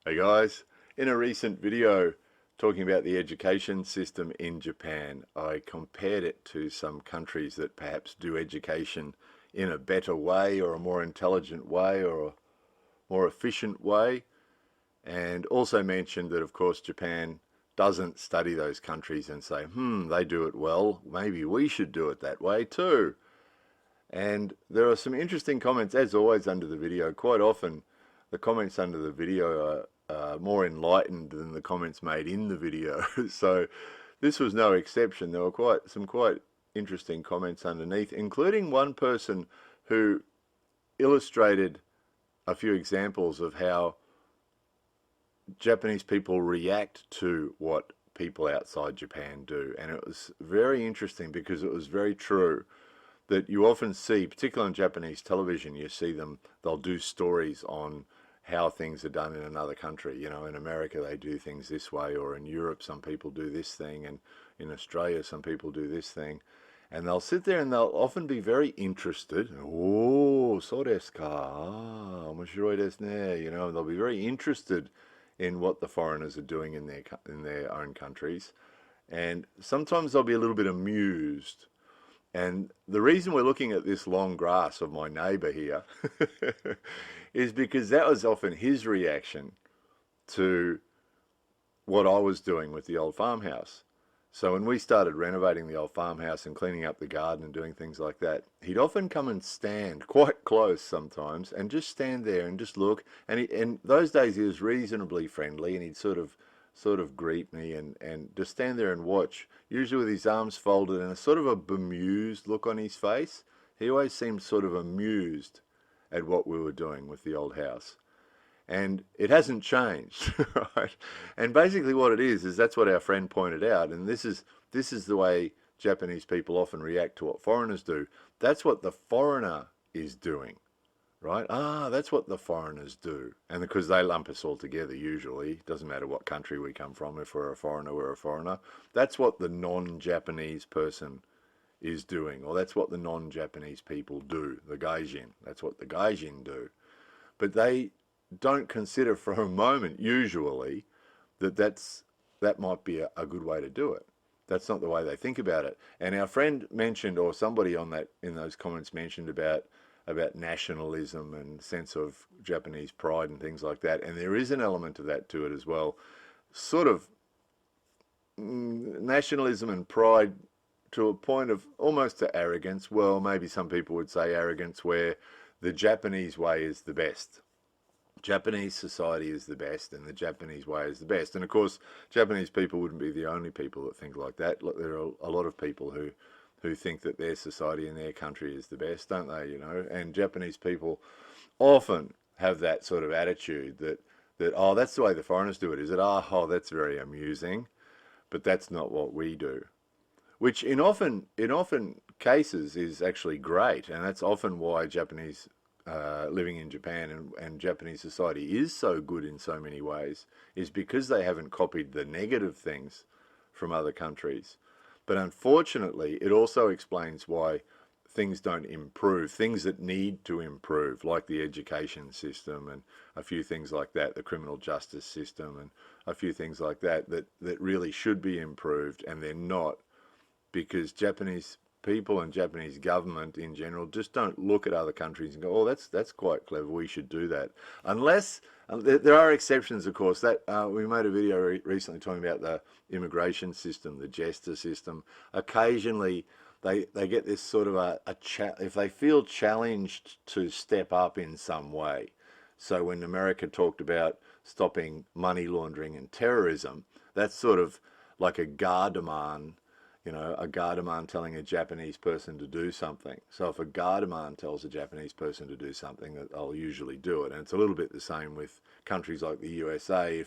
Hey guys, in a recent video talking about the education system in Japan, I compared it to some countries that perhaps do education in a better way or a more intelligent way or a more efficient way, and also mentioned that, of course, Japan doesn't study those countries and say, they do it well, maybe we should do it that way too. And there are some interesting comments, as always, under the video. Quite often, the comments under the video are more enlightened than the comments made in the video. So this was no exception. There were quite interesting comments underneath, including one person who illustrated a few examples of how Japanese people react to what people outside Japan do. And it was very interesting because it was very true that you often see, particularly on Japanese television, you see them, they'll do stories on how things are done in another country. You know, in America they do things this way, or in Europe some people do this thing, and in Australia some people do this thing. And they'll sit there and they'll often be very interested. Oh, so desu ka? Ah, omoshiroi desu ne. You know, they'll be very interested in what the foreigners are doing in their own countries. And sometimes they'll be a little bit amused, and the reason we're looking at this long grass of my neighbour here is because that was often his reaction to what I was doing with the old farmhouse. So when we started renovating the old farmhouse and cleaning up the garden and doing things like that, he'd often come and stand quite close sometimes and just stand there and just look. And those days he was reasonably friendly, and he'd sort of greet me and just stand there and watch, usually with his arms folded and a sort of a bemused look on his face. He always seemed sort of amused at what we were doing with the old house. And it hasn't changed, right? And basically what it is that's what our friend pointed out, and this is the way Japanese people often react to what foreigners do. That's what the foreigner is doing, right? Ah, that's what the foreigners do. And because they lump us all together usually, doesn't matter what country we come from, if we're a foreigner, we're a foreigner. That's what the non-Japanese person is doing, or that's what the non-Japanese people do, the gaijin. That's what the gaijin do. But they don't consider for a moment, usually, that might be a good way to do it. That's not the way they think about it. And our friend mentioned, or somebody on that in those comments mentioned about nationalism and sense of Japanese pride and things like that. And there is an element of that to it as well. Sort of nationalism and pride to a point of almost to arrogance. Well, maybe some people would say arrogance, where the Japanese way is the best. Japanese society is the best, and the Japanese way is the best. And of course, Japanese people wouldn't be the only people that think like that. Look, there are a lot of people who think that their society and their country is the best, don't they? You know, and Japanese people often have that sort of attitude that oh, that's the way the foreigners do it, is it? Oh, that's very amusing, but that's not what we do. Which in often cases is actually great, and that's often why Japanese living in Japan and Japanese society is so good in so many ways, is because they haven't copied the negative things from other countries. But unfortunately, it also explains why things don't improve, things that need to improve, like the education system and a few things like that, the criminal justice system and a few things like that really should be improved, and they're not, because Japanese people and Japanese government in general just don't look at other countries and go, oh, that's quite clever, we should do that. Unless there are exceptions, of course. That we made a video recently talking about the immigration system, the Jester system. Occasionally, they get this sort of if they feel challenged to step up in some way. So when America talked about stopping money laundering and terrorism, that's sort of like a Gardaman, a Gardaman telling a Japanese person to do something. So if a Gardaman tells a Japanese person to do something, that they'll usually do it. And it's a little bit the same with countries like the USA.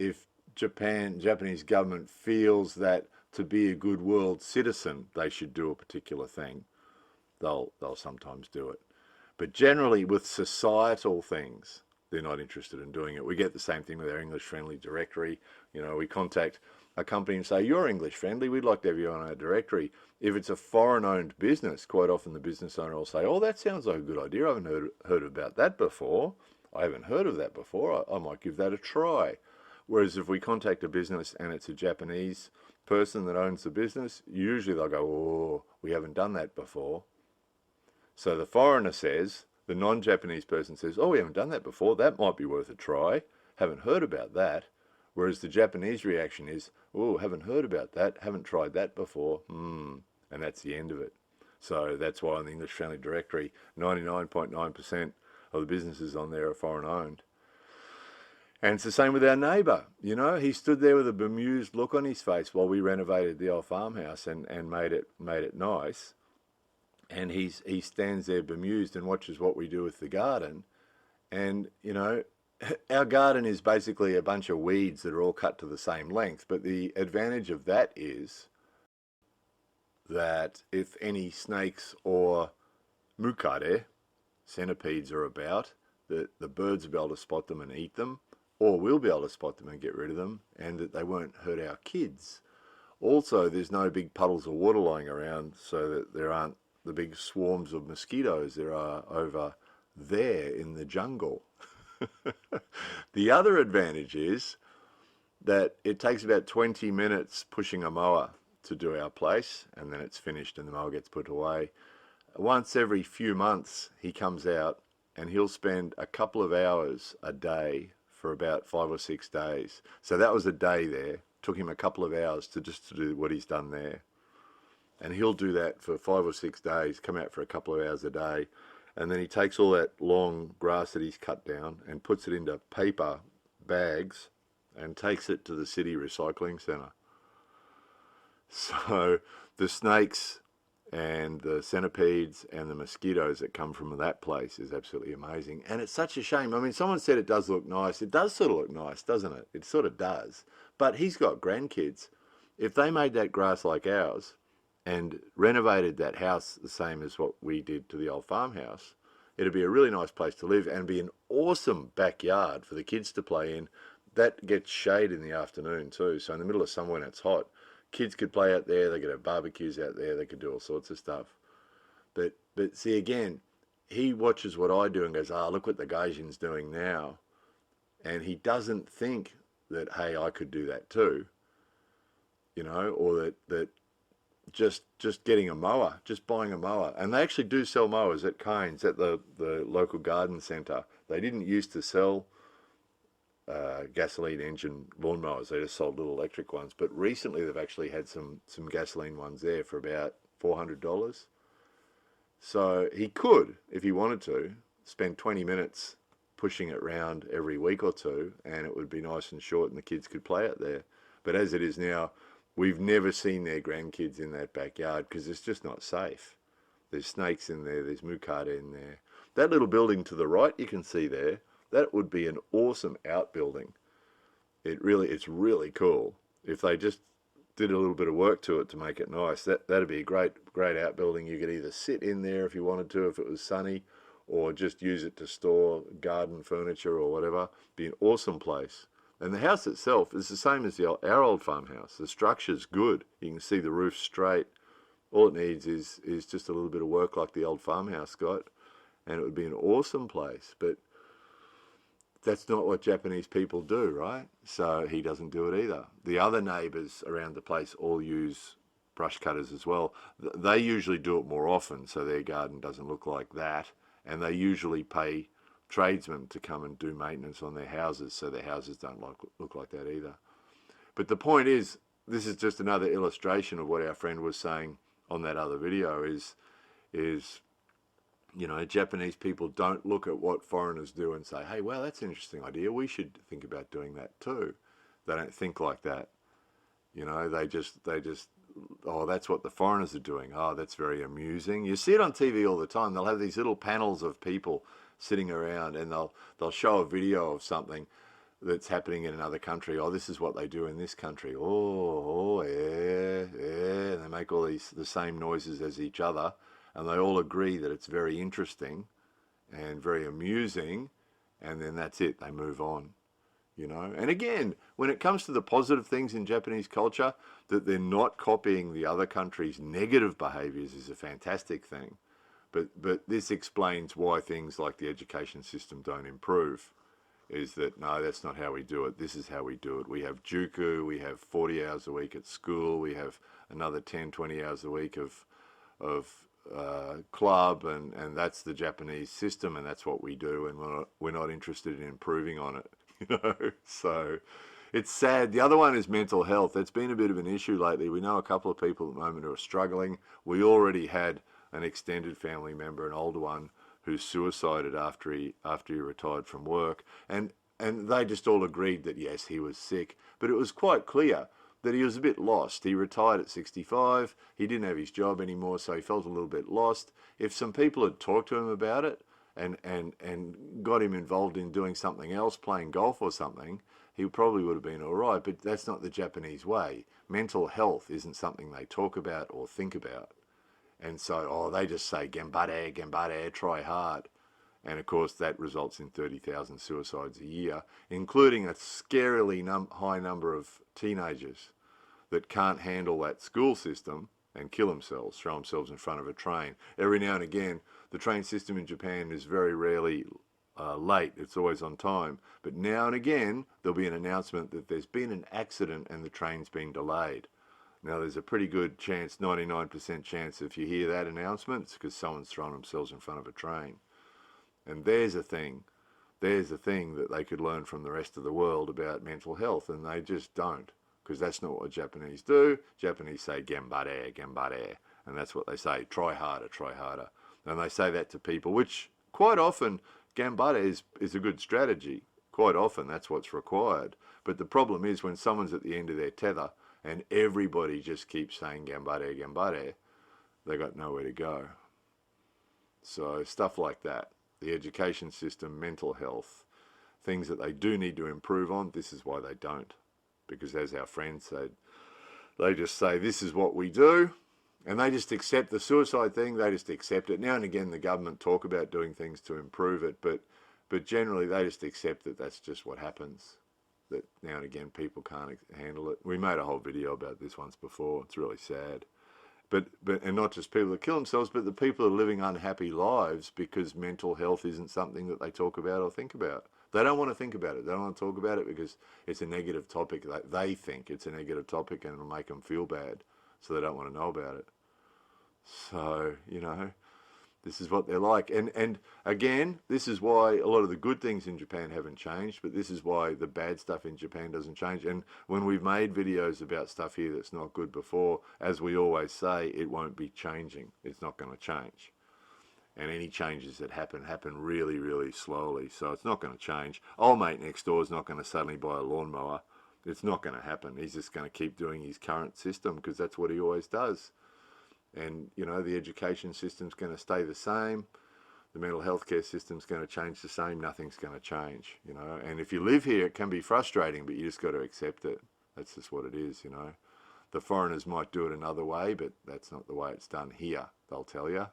If Japanese government feels that to be a good world citizen, they should do a particular thing, they'll sometimes do it. But generally, with societal things, they're not interested in doing it. We get the same thing with our English friendly directory. We contact a company and say, you're English friendly, we'd like to have you on our directory. If it's a foreign owned business, quite often the business owner will say, oh, that sounds like a good idea, I haven't heard about that before. I haven't heard of that before. I might give that a try. Whereas if we contact a business and it's a Japanese person that owns the business, usually they'll go, oh, we haven't done that before. So the foreigner says, the non-Japanese person says, oh, we haven't done that before. That might be worth a try. Haven't heard about that. Whereas the Japanese reaction is, oh, haven't heard about that. Haven't tried that before. And that's the end of it. So that's why in the English Family Directory, 99.9% of the businesses on there are foreign owned. And it's the same with our neighbour. You know, he stood there with a bemused look on his face while we renovated the old farmhouse and made it nice. And he stands there bemused and watches what we do with the garden. And, you know, our garden is basically a bunch of weeds that are all cut to the same length. But the advantage of that is that if any snakes or mukade, centipedes, are about, the birds will be able to spot them and eat them, or we'll be able to spot them and get rid of them, and that they won't hurt our kids. Also, there's no big puddles of water lying around, so that there aren't the big swarms of mosquitoes there are over there in the jungle. The other advantage is that it takes about 20 minutes pushing a mower to do our place, and then it's finished and the mower gets put away. Once every few months he comes out and he'll spend a couple of hours a day for about 5 or 6 days. So that was a day there. Took him a couple of hours to do what he's done there. And he'll do that for 5 or 6 days, come out for a couple of hours a day, and then he takes all that long grass that he's cut down and puts it into paper bags and takes it to the city recycling centre. So the snakes and the centipedes and the mosquitoes that come from that place is absolutely amazing. And it's such a shame. I mean, someone said it does look nice. It does sort of look nice, doesn't it? It sort of does. But he's got grandkids. If they made that grass like ours and renovated that house the same as what we did to the old farmhouse, it'd be a really nice place to live and be an awesome backyard for the kids to play in. That gets shade in the afternoon too. So in the middle of summer when it's hot, kids could play out there, they could have barbecues out there, they could do all sorts of stuff. But see, again, he watches what I do and goes, look what the Gaijin's doing now. And he doesn't think that, hey, I could do that too. You know, or that just getting a mower, just buying a mower. And they actually do sell mowers at Cairns, at the local garden centre. They didn't used to sell gasoline engine lawnmowers. They just sold little electric ones. But recently they've actually had some gasoline ones there for about $400. So he could, if he wanted to, spend 20 minutes pushing it round every week or two, and it would be nice and short and the kids could play out there. But as it is now, we've never seen their grandkids in that backyard because it's just not safe. There's snakes in there, there's mukade in there. That little building to the right you can see there, that would be an awesome outbuilding. It's really cool. If they just did a little bit of work to it to make it nice, that'd be a great outbuilding. You could either sit in there if you wanted to, if it was sunny, or just use it to store garden furniture or whatever. Be an awesome place. And the house itself is the same as our old farmhouse. The structure's good. You can see the roof straight. All it needs is just a little bit of work like the old farmhouse got, and it would be an awesome place. But that's not what Japanese people do, right? So he doesn't do it either. The other neighbours around the place all use brush cutters as well. They usually do it more often, so their garden doesn't look like that. And they usually pay tradesmen to come and do maintenance on their houses, so their houses don't look like that either. But the point is, this is just another illustration of what our friend was saying on that other video is you know, Japanese people don't look at what foreigners do and say, hey, well, that's an interesting idea. We should think about doing that too. They don't think like that. You know, they just, oh, that's what the foreigners are doing. Oh, that's very amusing. You see it on TV all the time. They'll have these little panels of people sitting around and they'll show a video of something that's happening in another country. Oh, this is what they do in this country. Oh, yeah, yeah. And they make all the same noises as each other. And they all agree that it's very interesting and very amusing, and then that's it, they move on, you know. And again, when it comes to the positive things in Japanese culture, that they're not copying the other country's negative behaviours is a fantastic thing. But this explains why things like the education system don't improve. Is that no, that's not how we do it. This is how we do it. We have Juku, we have 40 hours a week at school, we have another 10, 20 hours a week of club, and that's the Japanese system, and that's what we do, and we're not interested in improving on it, you know. So it's sad. The other one is mental health. It's been a bit of an issue lately. We know a couple of people at the moment who are struggling. We already had an extended family member, an older one, who suicided after he retired from work, and they just all agreed that yes, he was sick, but it was quite clear that he was a bit lost. He retired at 65. He didn't have his job anymore, so he felt a little bit lost. If some people had talked to him about it and got him involved in doing something else, playing golf or something, he probably would have been all right. But that's not the Japanese way. Mental health isn't something they talk about or think about. And so, they just say, gembare, gembare, try hard. And of course, that results in 30,000 suicides a year, including a scarily high number of teenagers that can't handle that school system and kill themselves, throw themselves in front of a train. Every now and again, the train system in Japan is very rarely late. It's always on time. But now and again, there'll be an announcement that there's been an accident and the train's been delayed. Now, there's a pretty good chance, 99% chance, if you hear that announcement, it's because someone's thrown themselves in front of a train. And there's a thing that they could learn from the rest of the world about mental health, and they just don't, because that's not what Japanese do. Japanese say, gembare, gembare, and that's what they say, try harder, try harder. And they say that to people, which quite often, gembare is a good strategy. Quite often, that's what's required. But the problem is when someone's at the end of their tether, and everybody just keeps saying gembare, gembare, they got nowhere to go. So stuff like that, the education system, mental health, things that they do need to improve on, this is why they don't. Because as our friends said, they just say, this is what we do, and they just accept the suicide thing, they just accept it. Now and again, the government talk about doing things to improve it, but generally they just accept that that's just what happens. That now and again people can't handle it. We made a whole video about this once before. It's really sad. But and not just people that kill themselves, but the people that are living unhappy lives because mental health isn't something that they talk about or think about. They don't want to think about it. They don't want to talk about it because it's a negative topic. They think it's a negative topic and it'll make them feel bad, so they don't want to know about it. So, you know, this is what they're like. And again, this is why a lot of the good things in Japan haven't changed, but this is why the bad stuff in Japan doesn't change. And when we've made videos about stuff here that's not good before, as we always say, it won't be changing. It's not going to change. And any changes that happen really, really slowly. So it's not going to change. Old mate next door is not going to suddenly buy a lawnmower. It's not going to happen. He's just going to keep doing his current system because that's what he always does. And, you know, the education system's going to stay the same. The mental health care system's going to change the same. Nothing's going to change, you know. And if you live here, it can be frustrating, but you just got to accept it. That's just what it is, you know. The foreigners might do it another way, but that's not the way it's done here, they'll tell you.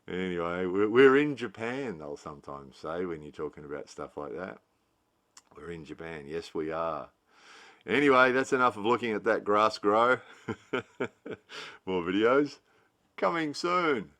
Anyway, we're in Japan, they'll sometimes say when you're talking about stuff like that. We're in Japan. Yes, we are. Anyway, that's enough of looking at that grass grow. More videos coming soon.